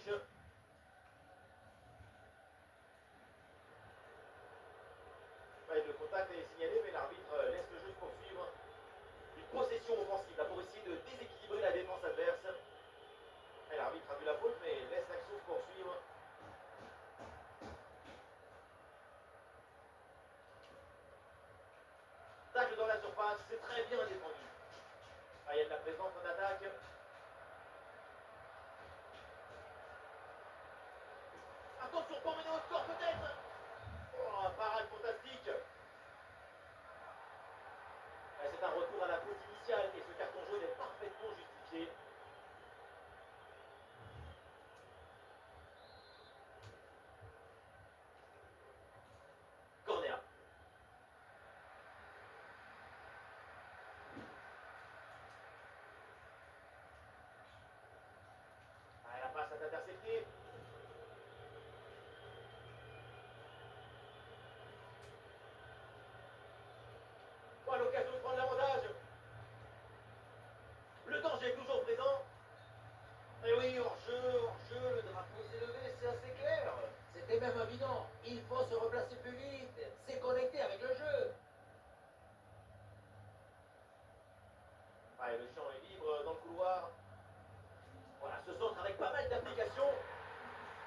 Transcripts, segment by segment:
touche. Ouais, le contact est signalé, mais l'arbitre laisse le jeu se poursuivre. Une possession offensive là, pour essayer de déséquilibrer la défense adverse. Et l'arbitre a vu la faute, mais laisse l'action se poursuivre. Tacle dans la surface, c'est très bien défendu. Ah, il y a de la présence en attaque. Attention pour mener au score peut-être. Oh, un parade fantastique. C'est un retour à la faute initiale et ce carton jaune est parfaitement justifié. Corner. Ah, la passe est interceptée. Oh, l'occasion de prendre l'avantage. Le danger est toujours présent. Et oui, hors-jeu, le drapeau s'est levé, c'est assez clair. C'était même évident. Il faut se replacer plus vite. C'est connecté avec le jeu. Ah, et le champ est libre dans le couloir. Voilà, ce centre avec pas mal d'application.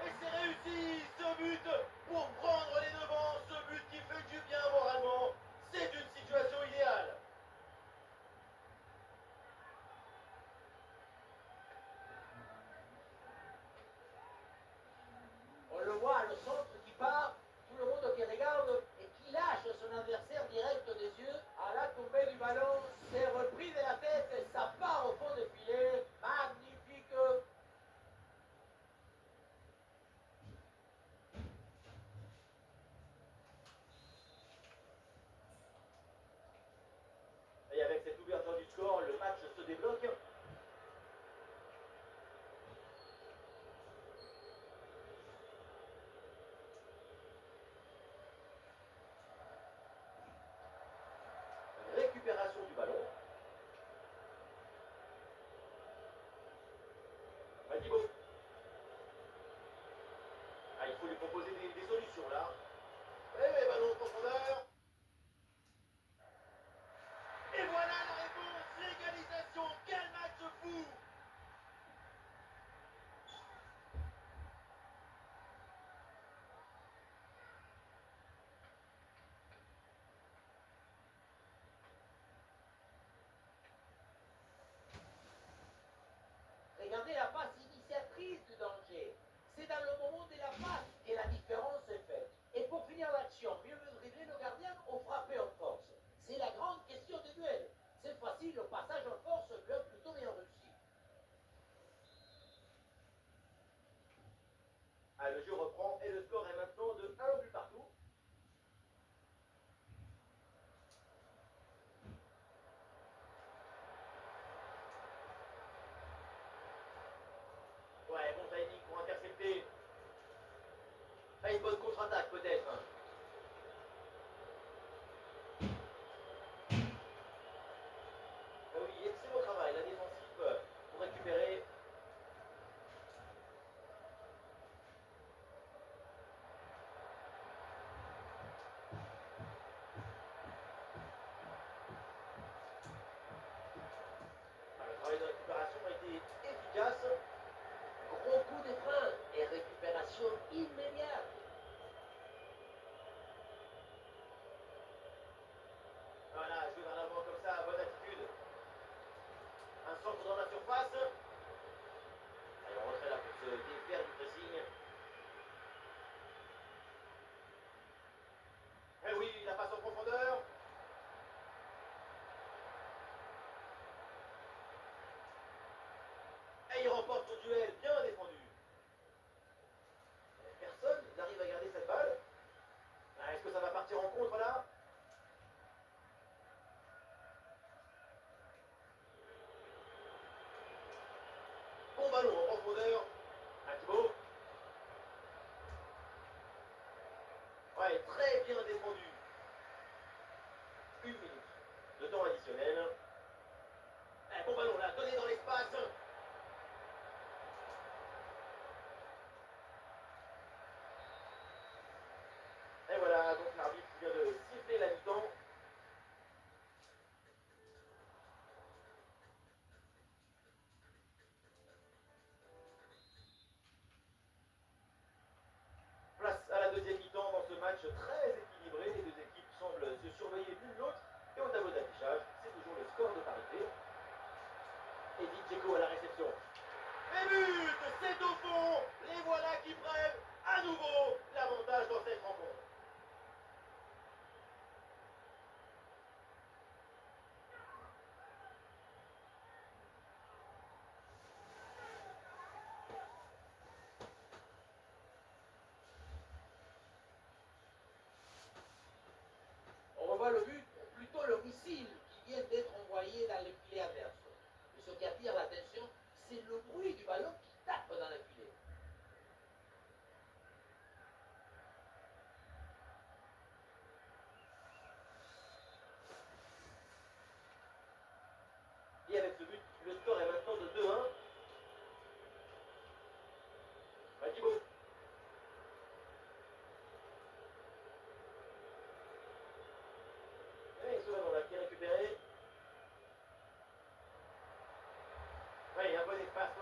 Et c'est réussi, ce but pour prendre les devants, ce but qui fait du bien moralement. C'est une situation idéale. On le voit, le centre qui part, tout le monde qui regarde et qui lâche son adversaire direct des yeux. À la tombée du ballon, c'est repris de la tête et ça part au fond des filets. Magnifique. Et avec cette ouverture du score, le match se débloque. Récupération du ballon. Madibo. Ah, il faut lui proposer des solutions là. Et ballon en profondeur. Et voilà la réponse, l'égalisation. Quel match fou! Regardez la passe initiatrice du danger. C'est dans le moment de la passe que la différence est faite. Et pour finir l'action, mieux vaut dribbler le gardien ou frapper en force. C'est la grande question du duel. Cette fois-ci, le passage en force peut plutôt bien réussi. Ah, le jeu reprend et le score est maintenant de 1 but partout. Ouais, bon timing pour intercepter. Ah, une bonne contre-attaque peut-être. Ah oui, excellent travail, la défensive pour récupérer. Ah, le travail de récupération a été efficace. Gros coup de frein et récupération immédiate. Voilà, jouer vers l'avant comme ça, bonne attitude. Un centre dans la surface. Allez, on retrait là pour se défaire du pressing. Eh oui, la passe en profondeur. Et il remporte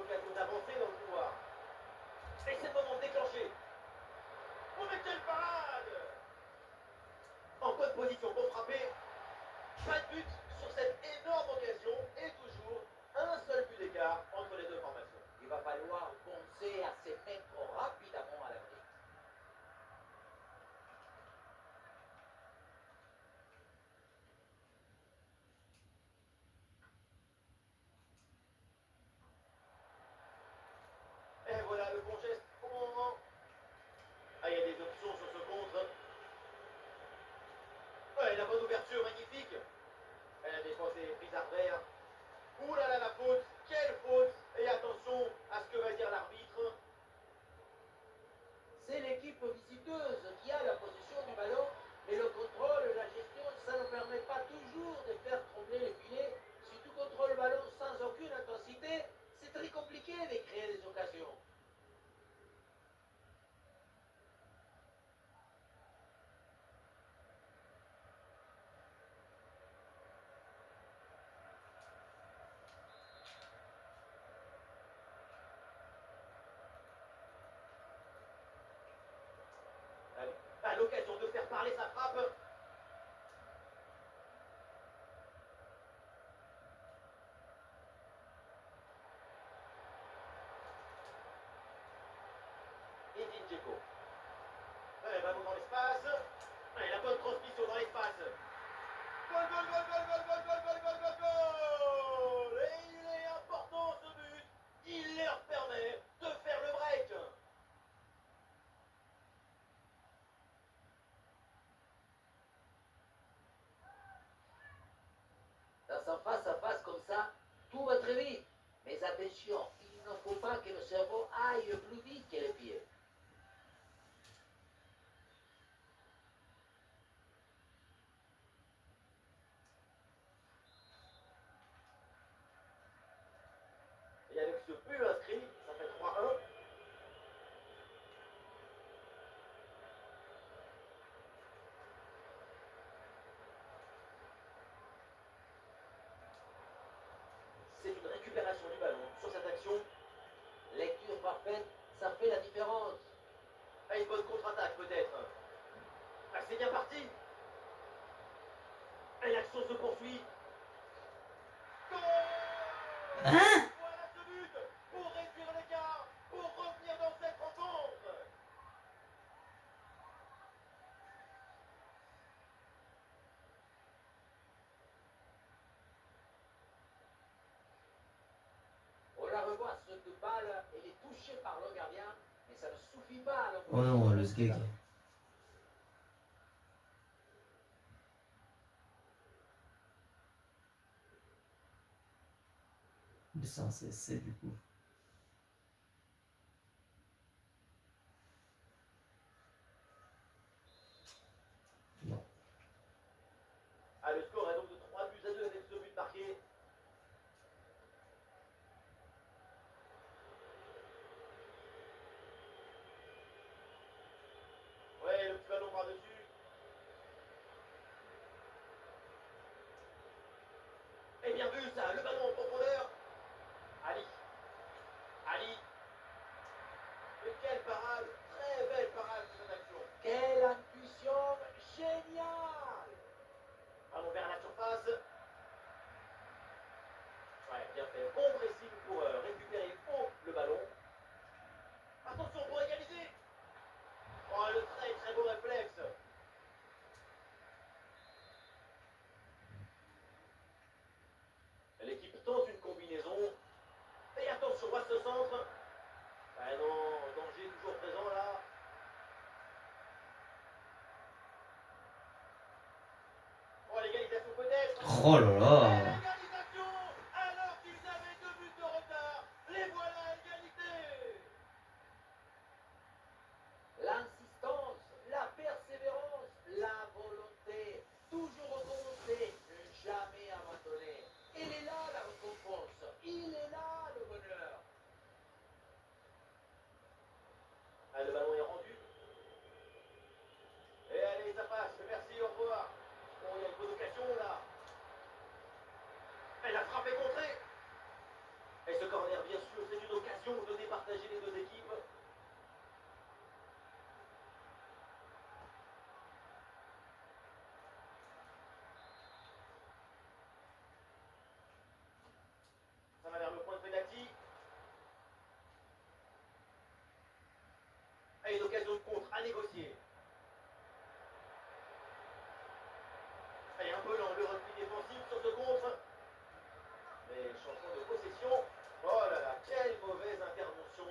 l'occasion d'avancer dans le couloir. Et c'est le moment de déclencher. Oh mais quelle parade! En bonne position pour frapper. Pas de but sur cette énorme occasion et toujours un seul but d'écart entre les deux formations. Il va falloir penser à se mettre rapidement à l'abri. Et voilà le bon geste au bon moment. Ah, il y a des options sur ce contre. Ouais, la bonne ouverture, magnifique. Et la défense est prise à revers. Ouh là là, la faute. Quelle faute. Et attention à ce que va dire l'arbitre. C'est l'équipe visiteuse qui a la possession du ballon, mais le contrôle, la gestion, ça ne permet pas toujours de faire trembler les filets. Si tu contrôles le ballon sans aucune intensité, c'est très compliqué de créer des occasions. À l'occasion de faire parler sa frappe. Edin Dzeko. Ouais, ballon dans l'espace. Ouais, la bonne transmission dans l'espace. Gol, gol, gol, gol, gol, gol, gol, gol, gol, gol, gol. Et il est important ce but. Il leur permet de faire le break. Dans un face-à-face comme ça, tout va très vite. Mais attention, il ne faut pas que le cerveau aille plus vite que les pieds. Et avec ce but inscrit, ça fait 3-1. C'est une récupération du ballon sur cette action. Lecture parfaite, ça fait la différence. Ah, une bonne contre-attaque peut-être. Ah, c'est bien parti. Et l'action se poursuit. Goal! Hein? Voilà ce but pour réduire l'écart, pour revenir dans cette rencontre. On la revoit, cette balle, elle est touchée par le gardien, mais ça ne suffit pas à Oh non, le sgeg. Il est censé essayer du coup. Non. Ah, le score est donc de 3-2 avec ce but marqué. Ouais, le petit ballon par-dessus. Et bien vu ça, le ballon en profondeur. Ali. Ali. Et quelle parade, très belle parade sur cette action. Quelle intuition géniale! Ballon vers la surface. Ouais, bien fait. Bon pressing pour récupérer haut le ballon. Attention pour égaliser. Oh, le très très beau réflexe. L'équipe tente une combinaison. Et attention à ce centre. Ah non, danger toujours présent là. Oh, l'égalisation peut-être. Oh là Et là! l'égalisation alors qu'ils avaient 2 buts de retard. Les voilà à égalité. L'insistance, la persévérance, la volonté, toujours recommencer, ne jamais abandonner. Il est là la récompense, il est là le bonheur. Ah, le ballon est rendu. Et allez, ça passe. Merci, au revoir. Bon, il y a une bonne occasion là. a une occasion de contre à négocier. Allez, un peu lent, le repli défensif sur ce contre. Mais changement de possession. Oh là là, quelle mauvaise intervention.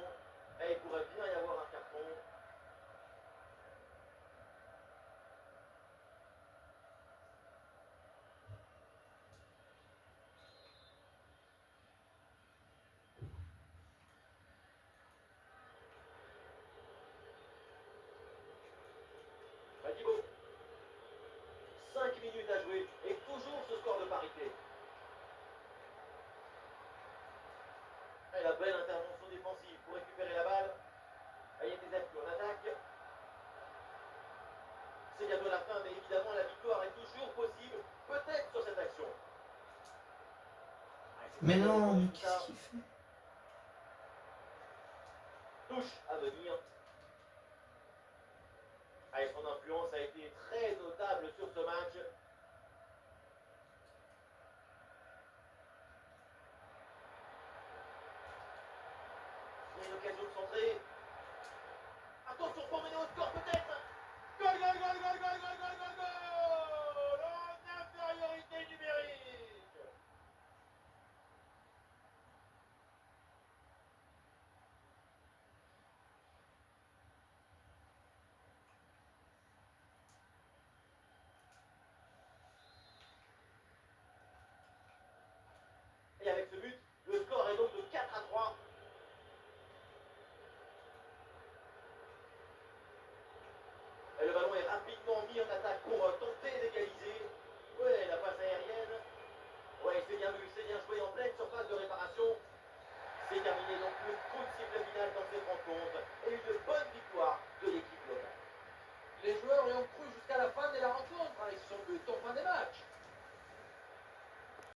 Et il pourrait bien y avoir un carton. Thibaut. 5 minutes à jouer et toujours ce score de parité. Et la belle intervention défensive pour récupérer la balle. Il y a des appuis en attaque. C'est bientôt la fin, mais évidemment la victoire est toujours possible, peut-être sur cette action. Mais non, mais qu'est-ce qu'il fait? Touche à venir. Allez, son influence a été très notable sur ce match. Il y a une occasion de centrer. Attention pour mener au score peut-être. Goal, goal, goal, goal, goal, goal, goal, goal, goal. En infériorité numérique. Et avec ce but, le score est donc de 4-3. Et le ballon est rapidement mis en attaque pour tenter d'égaliser. Ouais, la passe aérienne. Ouais, c'est bien joué en pleine surface de réparation. C'est terminé donc le coup de sifflet final dans ces 30